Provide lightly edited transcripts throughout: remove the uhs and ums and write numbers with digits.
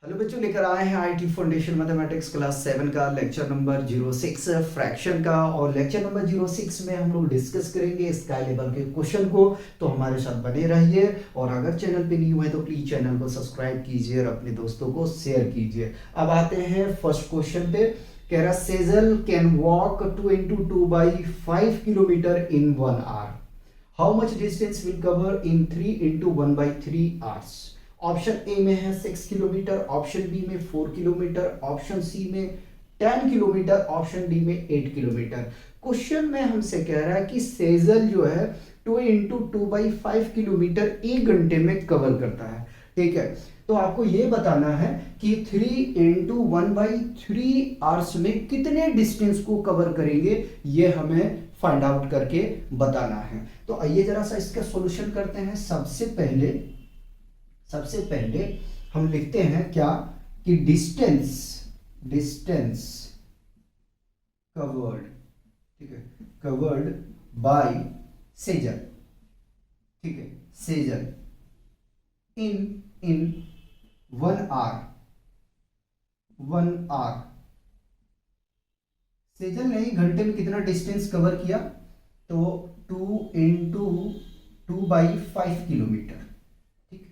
Hello बच्चों, लेकर आए हैं आईटी फाउंडेशन मैथमेटिक्स क्लास 7 का लेक्चर नंबर 06 फ्रैक्शन का। और लेक्चर नंबर 06 में हम लोग डिस्कस करेंगे स्काई लेवल के क्वेश्चन को। तो हमारे साथ बने रहिए, और अगर चैनल पे न्यू है तो प्लीज चैनल को सब्सक्राइब कीजिए और अपने दोस्तों को शेयर कीजिए। अब आते हैं फर्स्ट क्वेश्चन पे। कह रहा Sejal can walk 2 into 2 by 5 kilometre in 1 hour। How much distance will cover in 3 into 1 by 3 hours। Option A में है 6 किलोमीटर, ऑप्शन बी में 4 किलोमीटर, ऑप्शन सी में 10 किलोमीटर, ऑप्शन डी में 8 किलोमीटर। क्वेश्चन में हमसे कह रहा है कि सेजल जो है 2 into 2 by 5 किलोमीटर 1 घंटे में कवर करता है। ठीक है, तो आपको ये बताना है कि 3 into 1 by 3 आवर्स में कितने डिस्टेंस को कवर करेंगे, ये हमें फाइंड आउट करके बताना है। तो आइए जरा सा इसका सॉल्यूशन करते हैं। सबसे पहले हम लिखते हैं क्या कि डिस्टेंस डिस्टेंस कवर्ड, ठीक है, कवर्ड बाय सेजल, ठीक है, सेजल इन 1 hour। सेजल ने एक घंटे में कितना डिस्टेंस कवर किया, तो 2 into 2 by 5 किलोमीटर। ठीक,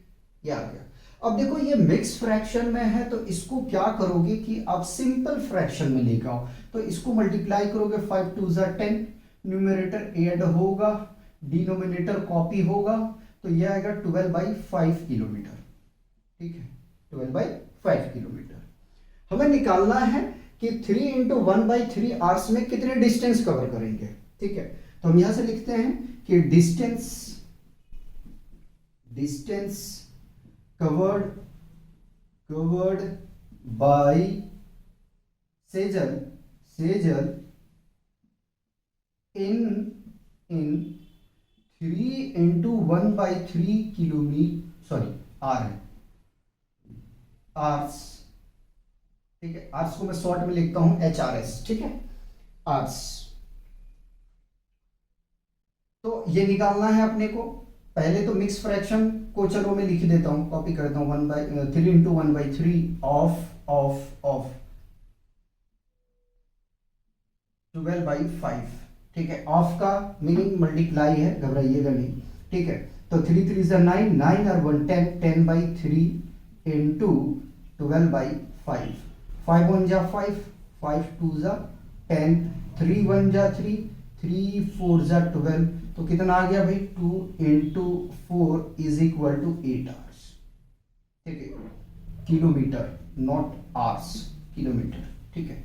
ये आ गया। अब देखो ये मिक्स फ्रैक्शन में है, तो इसको क्या करोगे कि आप सिंपल फ्रैक्शन में लेकर आओ। तो इसको मल्टीप्लाई करोगे, 5 2 10, न्यूमरेटर ऐड होगा, डिनोमिनेटर कॉपी होगा, तो ये आएगा 12 by 5 किलोमीटर। ठीक है, 12 by 5 किलोमीटर। हमें निकालना है कि 3 into 1 by 3 आवर्स में कितने डिस्टेंस कवर करेंगे। ठीक है, तो हम यहां से लिखते हैं कि distance covered by Sejal in 3 into 1 by 3 kilometre, sorry hour है, आर्स। ठीक है, आर्स को मैं शॉर्ट में लिखता हूं HRS। ठीक है, आर्स। तो ये निकालना है अपने को। पहले तो मिक्स फ्रैक्शन को चलो मैं लिख देता हूं, कॉपी करता हूं, 3 into 1 by 3 ऑफ 12 by 5। ठीक है, ऑफ का मीनिंग मल्टीप्लाई है, घबराइएगा नहीं। ठीक है, तो 3 3 is 9, 9 और 1 10, 10 by 3 into 12 by 5, 5 1 जा 5, 5 2 जा 10, 3 1 जा 3, 3 4 जा 12, तो कितना आ गया भाई, 2 into 4 is equal to 8 hours। ठीक है, किलोमीटर नॉट आवर्स, किलोमीटर। ठीक है,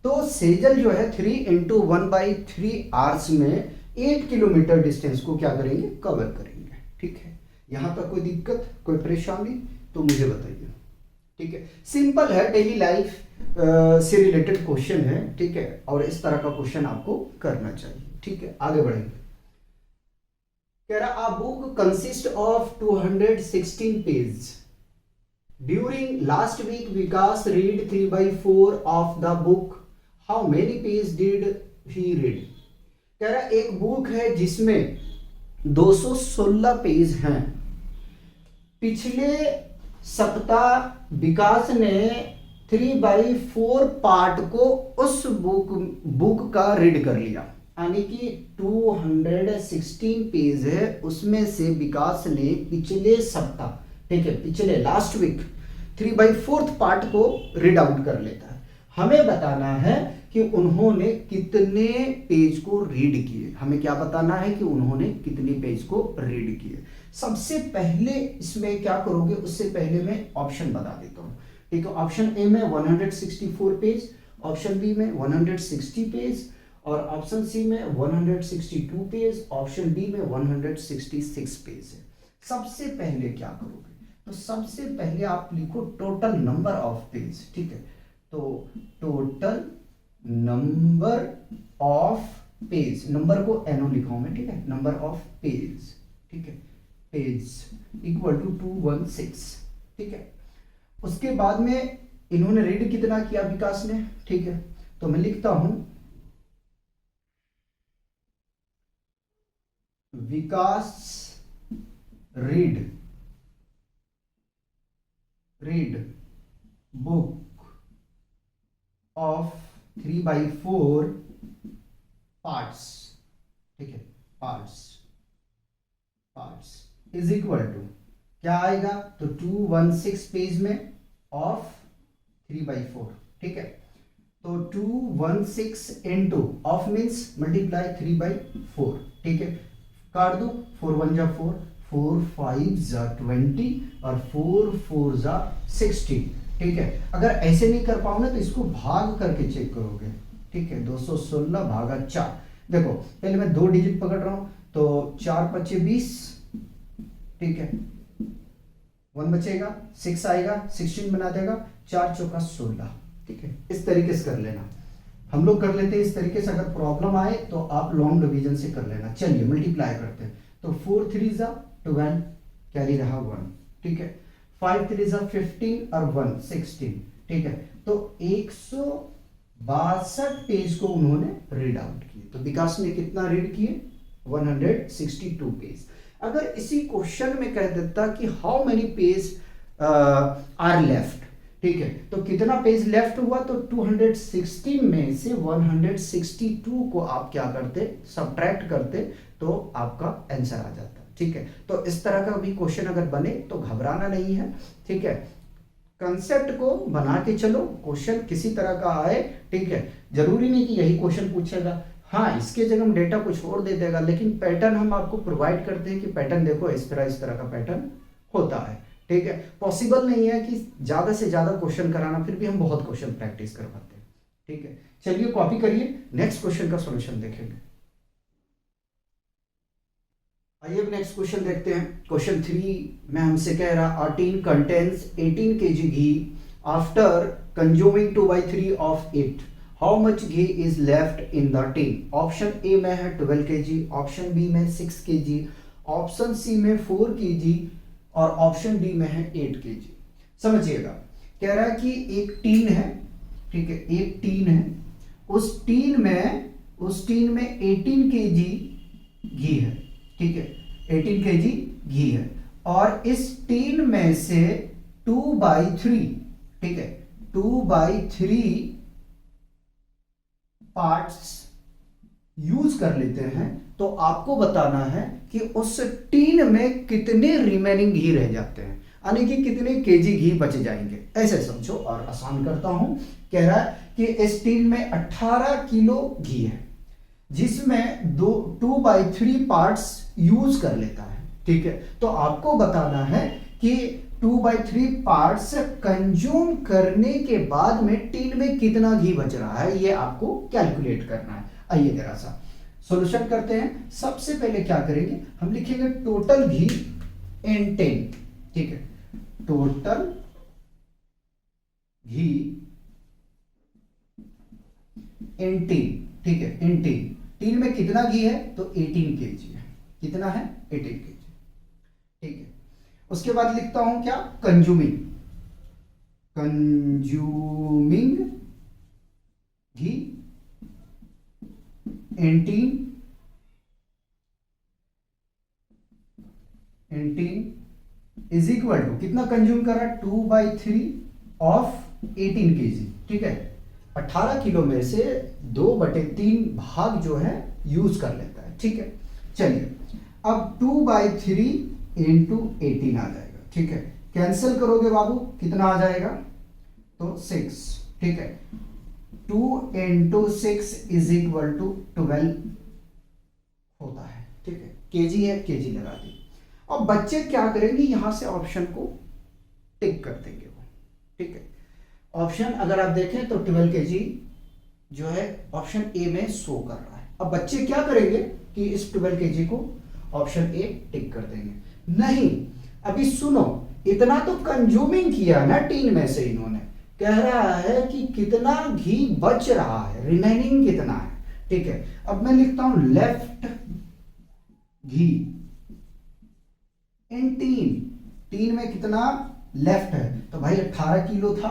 तो सेजल जो है 3 into 1 by 3 आवर्स में 8 किलोमीटर डिस्टेंस को क्या करेंगे, कवर करेंगे। ठीक है, यहां तक कोई दिक्कत, कोई परेशानी तो मुझे बताइए। ठीक है, सिंपल है, डेली लाइफ से रिलेटेड क्वेश्चन है। ठीक है, और इस तरह का क्वेश्चन आपको करना चाहिए। ठीक है, आगे बढ़ेंगे। कह रहा a book consist of 216 page. During last week Vikas read 3 by 4 of the book. How many page did he read. कह रहा एक बुक है जिसमें 216 पेज हैं। पिछले सप्ताह विकास ने 3 by 4 पार्ट को उस बुक का रीड कर लिया, यानी कि 216 पेज है, उसमें से विकास ने पिछले सप्ताह, ठीक है, पिछले लास्ट वीक 3 by 4 पार्ट को रीड आउट कर लेता है। हमें बताना है कि उन्होंने कितने पेज को रीड किए। हमें क्या बताना है कि उन्होंने कितने पेज को रीड किए। सबसे पहले इसमें क्या करोगे, उससे पहले मैं ऑप्शन बता देता हूं। ठीक है, ऑप्शन ए में 164 पेज, ऑप्शन बी में 160 पेज, और ऑप्शन सी में 162 पेज, ऑप्शन डी में 166 पेज है। सबसे पहले क्या करोगे, तो सबसे पहले आप लिखो टोटल नंबर ऑफ पेज। ठीक है, तो total number of page, number को एनओ लिखा मैं। ठीक है, नंबर ऑफ पेज, ठीक है, पेज इक्वल टू 216। ठीक है, उसके बाद में इन्होंने रीड कितना किया विकास ने। ठीक है, तो मैं लिखता हूं विकास रीड बुक ऑफ 3/4 पार्ट्स, ठीक है, पार्ट्स इज इक्वल टू क्या आएगा, तो 216 पेज में ऑफ 3/4, ठीक है, तो 216 इंटू ऑफ मीन्स मल्टीप्लाई 3/4, ठीक है, काट दो, 4 1 जा 4, 4 5 जा 20 और 4 4 जा 60, ठीक है। अगर ऐसे नहीं कर पाओ ना तो इसको भाग करके चेक करोगे, ठीक है, 216 भागा 4, देखो पहले मैं 2 डिजिट पकड़ रहा हूं, तो 4 5 20, ठीक है, 1 बचेगा, 6 आएगा, 16 बना देगा, 4 चौका 16, ठीक है, इस तरीके से कर लेना। हम लोग कर लेते हैं इस तरीके से, अगर प्रॉब्लम आए तो आप लॉन्ग डिवीजन से कर लेना। चलिए मल्टीप्लाई करते हैं, तो 4 3 जा 12, कैरी रहा 1, ठीक है, 5 3 जा 15 और 1 16, ठीक है, तो 162 पेज को उन्होंने रीड आउट किए। तो विकास ने कितना रीड किए, 162 पेज। अगर इसी क्वेश्चन में कह देता कि how many page are left, ठीक है, तो कितना पेज लेफ्ट हुआ, तो 216 में से 162 को आप क्या करते, सब्ट्रैक्ट करते, तो आपका आंसर आ जाता, ठीक है। तो इस तरह का भी क्वेश्चन अगर बने तो घबराना नहीं है, ठीक है, कंसेप्ट को बना के चलो, क्वेश्चन किसी तरह का आए, ठीक है, जरूरी नहीं कि यही क्वेश्चन पूछेगा, हाँ इसके जगह हम डेटा कुछ और दे देगा, लेकिन पैटर्न हम आपको प्रोवाइड करते हैं कि पैटर्न देखो इस तरह का पैटर्न होता है, ठीक है। पॉसिबल नहीं है कि ज्यादा से ज्यादा क्वेश्चन कराना, फिर भी हम बहुत क्वेश्चन प्रैक्टिस करवाते हैं, ठीक है। चलिए कॉपी करिए, नेक्स्ट क्वेश्चन का सॉल्यूशन देखेंगे। आइए अब नेक्स्ट क्वेश्चन देखते हैं। क्वेश्चन 3 में हमसे कह रहा, a tin contains 18 kg ghee after consuming 2/3 of it, how much ghee is left in the tin. Option A में है 12 kg, ऑप्शन बी में 6 kg, ऑप्शन सी में 4 kg और ऑप्शन डी में है 8 kg। समझिएगा, कह रहा है कि एक टीन है, ठीक है, एक टीन है, उस टीन में 18 kg घी है, ठीक है, 18 kg घी है, और इस टीन में से 2/3, ठीक है, 2/3 पार्ट्स यूज कर लेते हैं, तो आपको बताना है कि उस टीन में कितने रिमेनिंग घी रह जाते हैं, यानी कि कितने केजी घी बच जाएंगे। ऐसे समझो, और आसान करता हूं, कह रहा है कि इस टीन में 18 किलो घी है, जिसमें 2/3 पार्ट्स यूज कर लेता है, ठीक है, तो आपको बताना है कि 2/3 पार्ट्स कंज्यूम करने के बाद में टीन में कितना घी बच रहा है, ये आपको कैलकुलेट करना है। आइए जरा सा सॉल्यूशन करते हैं। सबसे पहले क्या करेंगे, हम लिखेंगे टोटल घी इन टेन, ठीक है, टोटल घी इन टीन, ठीक है, इन टीन, टीन में कितना घी है, तो 18 kg है, कितना है, 18 kg, ठीक है। उसके बाद लिखता हूं क्या, consuming ghee 18 is equal to कितना कंज्यूम कर रहा है, 2/3 ऑफ 18 kg, ठीक है, 18 किलो में से 2/3 भाग जो है यूज कर लेता है, ठीक है। चलिए अब 2/3 इंटू 18 आ जाएगा, ठीक है, कैंसिल करोगे बाबू, कितना आ जाएगा, तो 6, ठीक है, 2 इंटू 6 इज इक्वल टू 12 होता है, ठीक है, केजी है, केजी लगा दी। अब बच्चे क्या करेंगे, यहां से ऑप्शन को टिक कर देंगे वो, ठीक है। ऑप्शन अगर आप देखें तो 12 kg जो है ऑप्शन ए में शो कर रहा है। अब बच्चे क्या करेंगे कि इस 12 kg को ऑप्शन ए टिक कर देंगे। नहीं, अभी सुनो, इतना तो कंज्यूमिंग किया ना टीन में से इन्होंने, कह रहा है कि कितना घी बच रहा है, रिमेनिंग कितना है, ठीक है। अब मैं लिखता हूं लेफ्ट घी इन टीन में कितना लेफ्ट है, तो भाई 18 किलो था,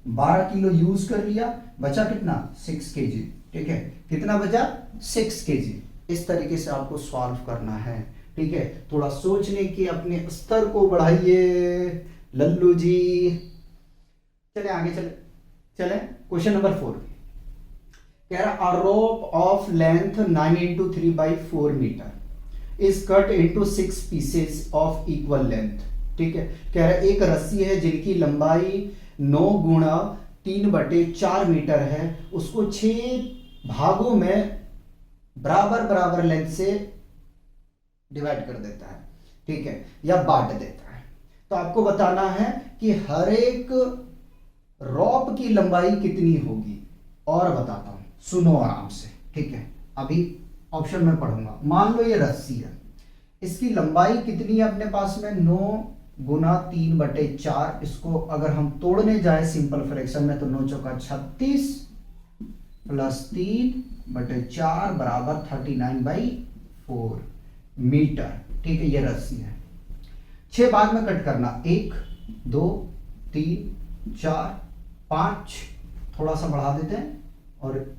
12 किलो यूज कर लिया, बचा कितना, 6 kg, ठीक है, कितना बचा, 6 kg। इस तरीके से आपको सॉल्व करना है, ठीक है। थोड़ा सोचने की अपने स्तर को बढ़ाइए लल्लू जी। चले आगे चले चले क्वेश्चन नंबर 4 कह रहा a rope of length 9 × 3/4 metre is cut into 6 pieces of equal length. ठीक है, कह रहा एक रस्सी है जिनकी लंबाई 9 × 3/4 मीटर है, उसको 6 भागों में बराबर बराबर लेंथ से डिवाइड कर देता है। ठीक है, या बांट देता है। तो आपको बताना है कि हर एक रॉप की लंबाई कितनी होगी। और बताता हूं, सुनो आराम से। ठीक है, अभी ऑप्शन में पढ़ूंगा। मान लो ये रस्सी है, इसकी लंबाई कितनी है अपने पास में 9 × 3/4। इसको अगर हम तोड़ने जाए सिंपल फ्रैक्शन में तो 9 चौका 36 प्लस 3/4 बराबर 39/4 मीटर। ठीक है, ये रस्सी है। 6 भाग में कट करना, 1 2 3 4 5, थोड़ा सा बढ़ा देते हैं और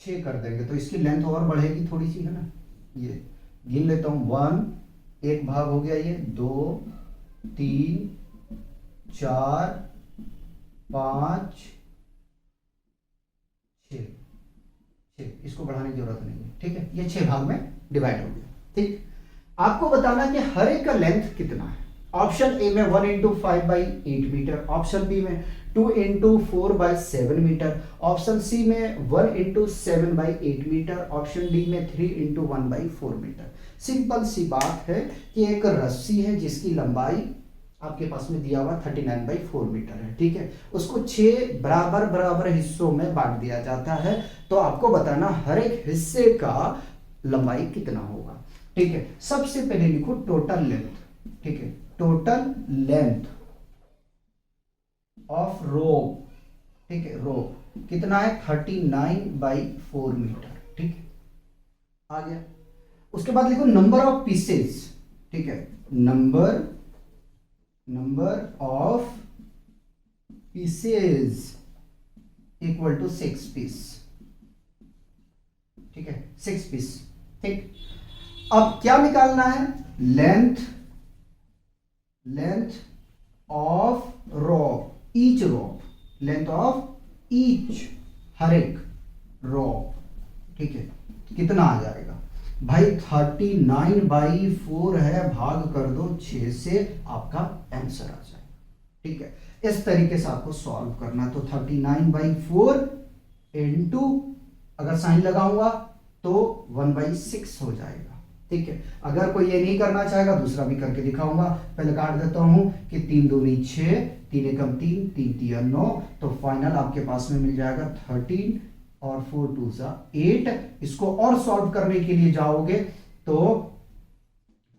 6 कर देंगे तो इसकी लेंथ और बढ़ेगी थोड़ी सी, है ना। ये गिन लेता हूं, 1 एक भाग हो गया, ये 2 3 4 5 6, इसको बढ़ाने की जरूरत नहीं है। ठीक है, ये 6 भाग में डिवाइड हो गया। ठीक, आपको बताना कि हर एक का लेंथ कितना है। ऑप्शन ए में 1 × 5/8 मीटर, ऑप्शन बी में 2 × 4/7 मीटर, ऑप्शन सी में 1 × 7/8 मीटर, ऑप्शन डी में 3 × 1/4 मीटर। सिंपल सी बात है कि एक रस्सी है जिसकी लंबाई आपके पास में दिया हुआ 39/4 मीटर है। ठीक है, उसको 6 बराबर बराबर हिस्सों में बांट दिया जाता है। तो आपको बताना हर एक हिस्से का लंबाई कितना होगा। ठीक है, सबसे पहले लिखो टोटल लेंथ। ठीक है, टोटल लेंथ ऑफ रोप। ठीक है, रोप कितना है 39/4 मीटर। ठीक है, आ गया। उसके बाद लिखो नंबर ऑफ पीसेस। ठीक है, number of pieces equal to 6 piece. ठीक है, 6 पीस। ठीक, अब क्या निकालना है, length of rope, each rope, length of each, हर एक रॉप। ठीक है, कितना आ जाएगा भाई 39/4 है, भाग कर दो 6 से, आपका आंसर आ जाएगा। ठीक है, इस तरीके से आपको सॉल्व करना। तो 39/4 इंटू, अगर साइन लगाऊंगा तो 1/6 हो जाएगा। ठीक है, अगर कोई ये नहीं करना चाहेगा दूसरा भी करके दिखाऊंगा। पहले काट देता हूं कि 3 दूनी 6, 3 एकम 3, 3 तिया 9, तो फाइनल आपके पास में मिल जाएगा 13 और 4 2 8। इसको और सॉल्व करने के लिए जाओगे तो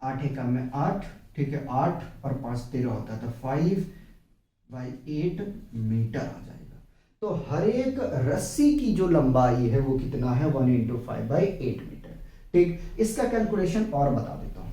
8 एकम में 8। ठीक है, 8 और 5 13 होता है, तो 5/8 मीटर आ जाएगा। तो हर एक रस्सी की जो लंबाई है वो कितना है 1 × 5/8 मीटर। ठीक, इसका कैलकुलेशन और बता देता हूं।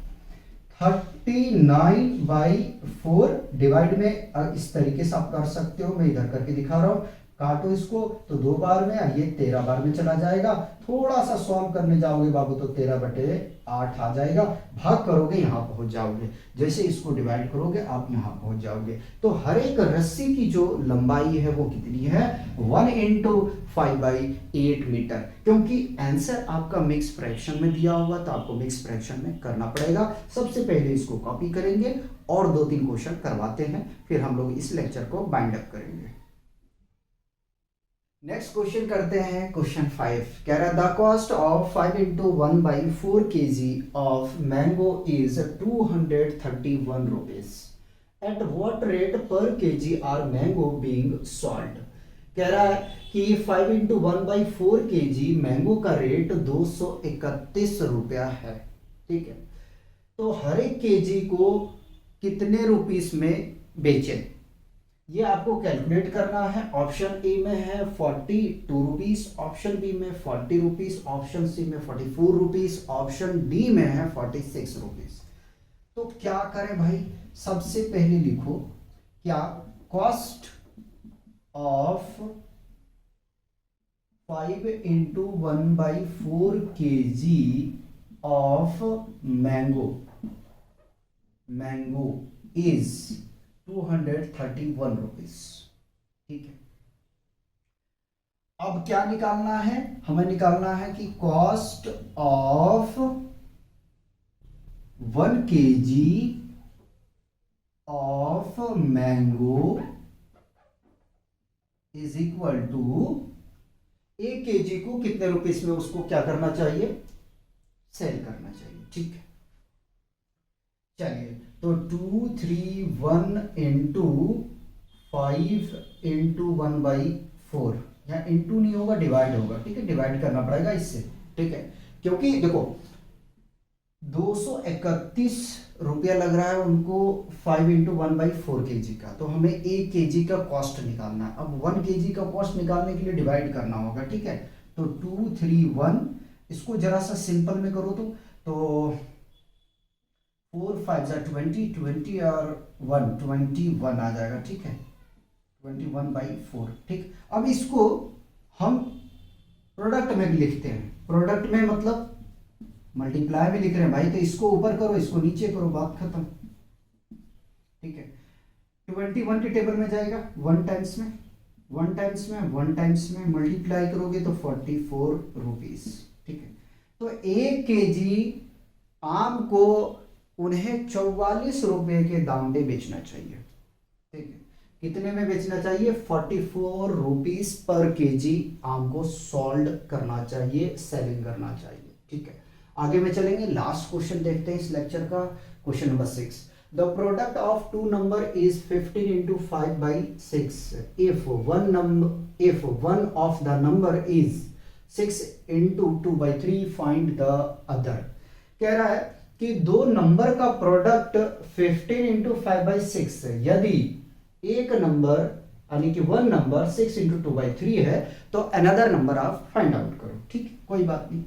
39/4 डिवाइड में इस तरीके से आप कर सकते हो, मैं इधर करके दिखा रहा हूं। काटो इसको तो 2 बार में, ये 13 बार में चला जाएगा। थोड़ा सा सॉल्व करने जाओगे बाबू तो 13/8 आ जाएगा। भाग करोगे यहां पहुंच जाओगे, जैसे इसको डिवाइड करोगे आप यहां पहुंच जाओगे। तो हर एक रस्सी की जो लंबाई है वो कितनी है 1 × 5/8 मीटर। क्योंकि आंसर आपका मिक्स फ्रैक्शन में दिया हुआ तो आपको मिक्स फ्रैक्शन में करना पड़ेगा। सबसे पहले इसको कॉपी करेंगे और 2-3 क्वेश्चन करवाते हैं, फिर हम लोग इस लेक्चर को बाइंड अप करेंगे। नेक्स्ट क्वेश्चन करते हैं, क्वेश्चन 5 कह रहा है the cost of 5 × 1/4 kg of mango is 231 rupees. At what rate per kg are mango being sold. कह रहा है कि 5 × 1/4 kg मैंगो का रेट 231 रुपया है। ठीक है, तो हर एक केजी को कितने रुपीस में बेचें, ये आपको कैलकुलेट करना है। ऑप्शन ए में है 42 रुपीस, ऑप्शन बी में 40 रुपीस, ऑप्शन सी में 44 रुपीस, ऑप्शन डी में है 46 रुपीस। तो क्या करें भाई, सबसे पहले लिखो क्या cost of 5 × 1/4 kg of mango is 231 rupees. ठीक है, अब क्या निकालना है, हमें निकालना है कि cost of 1 kg of mango is equal to 1 kg को कितने रुपीस में उसको क्या करना चाहिए, सेल करना चाहिए। ठीक है, चलिए तो 231 इंटू 5 इंटू 1/4, यहाँ इंटू नहीं होगा डिवाइड होगा। ठीक है, डिवाइड करना पड़ेगा इससे। ठीक है, क्योंकि देखो 231 रुपया लग रहा है उनको 5 इंटू 1/4 kg का, तो हमें 1 kg का कॉस्ट निकालना है। अब 1 kg का कॉस्ट निकालने के लिए डिवाइड करना होगा। ठीक है, तो 231, इसको जरा सा सिंपल में करो तो 4 5 जा 20, 20 और 1 21 आ जाएगा। ठीक है, 21/4। ठीक, अब इसको हम प्रोडक्ट में भी लिखते हैं। प्रोडक्ट में मतलब मल्टीप्लाई में लिख रहे हैं भाई, तो इसको ऊपर करो इसको नीचे करो, बात खत्म। ठीक है, 21 के टेबल में जाएगा 1 टाइम्स में, 1 टाइम्स में, 1 टाइम्स में मल्टीप्लाई करोगे तो 44 रुपीज। ठीक है, तो 1 kg आम को उन्हें 44 रुपए के दाम पे बेचना चाहिए। ठीक है, कितने में बेचना चाहिए, 44 रुपीज पर केजी आम को सोल्ड करना चाहिए, सेलिंग करना चाहिए। ठीक है, आगे में चलेंगे, लास्ट क्वेश्चन देखते हैं इस लेक्चर का, question number 6। The product of two number is 15 into 5/6 if one of the number is 6 into 2/3 find the other. कह रहा है कि दो नंबर का प्रोडक्ट 15 इंटू 5/6 है। यदि एक नंबर यानी कि वन नंबर 6 इंटू 2/3 है तो अनदर नंबर आप फाइंड आउट करो। ठीक, कोई बात नहीं।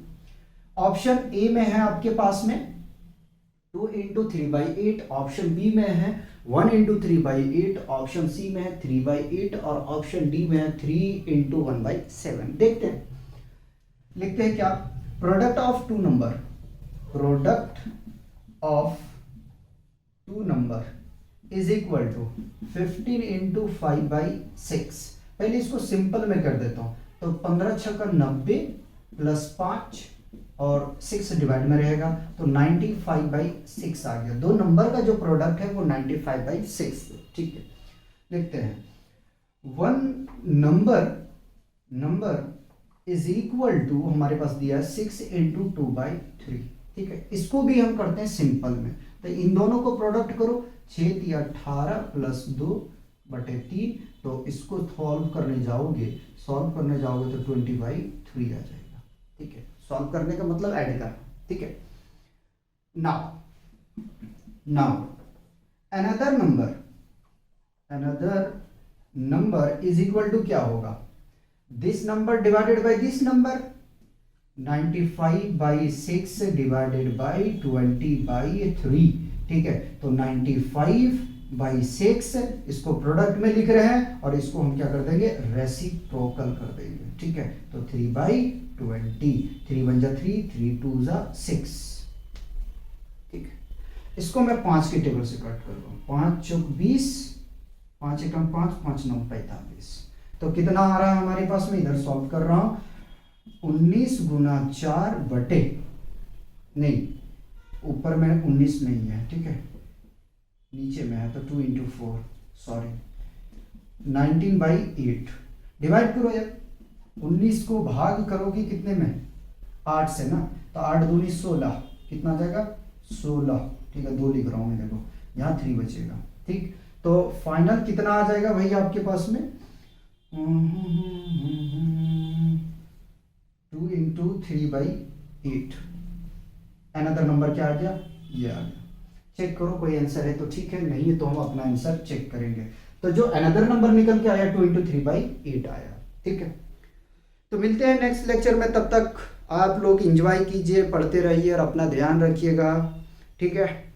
ऑप्शन ए में है आपके पास में 2 इंटू 3/8, ऑप्शन बी में है 1 इंटू 3/8, ऑप्शन सी में है 3/8 और ऑप्शन डी में है 3 इंटू 1/7। देखते हैं, लिखते हैं क्या, product of two number, product of two number is equal to 15 into 5/6। पहले इसको सिंपल में कर देता हूं, तो 15 छक्का 90 प्लस 5 और 6 डिवाइड में रहेगा तो 95/6 आ गया। दो नंबर का जो प्रोडक्ट है वो 95/6। ठीक है, लिखते हैं one number is equal to, हमारे पास दिया 6 इंटू 2/3। ठीक है, इसको भी हम करते हैं सिंपल में, तो इन दोनों को प्रोडक्ट करो, 6 या 18 प्लस 2/3, तो इसको सॉल्व करने जाओगे तो 20/3 आ जाएगा। ठीक है, सॉल्व करने का मतलब ऐड करना। ठीक है, now another number is equal to क्या होगा, this number divided by this number, 95/6 divided by 20/3। ठीक है, तो 95/6 इसको प्रोडक्ट में लिख रहे हैं और इसको हम क्या कर देंगे, रेसिप्रोकल कर देंगे। ठीक है, तो 3/20, 3 1 जा 3, 3 2 जा 6। ठीक है, इसको मैं 5 के टेबल से कट कर रहा हूं, 5 चौक 20, 5 एकम 5, 5 9 45। तो कितना आ रहा है हमारे पास में, इधर सॉल्व कर रहा हूं, 19 गुना 4 बटे, नहीं ऊपर में 19 नहीं है। ठीक है, नीचे में है तो 2 इंटू 4, सॉरी 19/8 डिवाइड करो यार, 19 को भाग करोगे कितने में, 8 से ना, तो 8 दूनी 16, कितना आ जाएगा 16। ठीक है, 2 लिख रहा हूँ मैं, देखो यहाँ 3 बचेगा। ठीक, तो फाइनल कितना आ जाएगा भाई आपके पास में, 2 इंटू 3/8। अनदर नंबर क्या आ गया, ये आ गया। चेक करो कोई आंसर है तो ठीक है, नहीं है तो हम अपना आंसर चेक करेंगे। तो जो अनदर नंबर निकल के आया 2 इंटू 3/8 आया। ठीक है, तो मिलते हैं नेक्स्ट लेक्चर में, तब तक आप लोग एंजॉय कीजिए, पढ़ते रहिए और अपना ध्यान रखिएगा। ठीक है।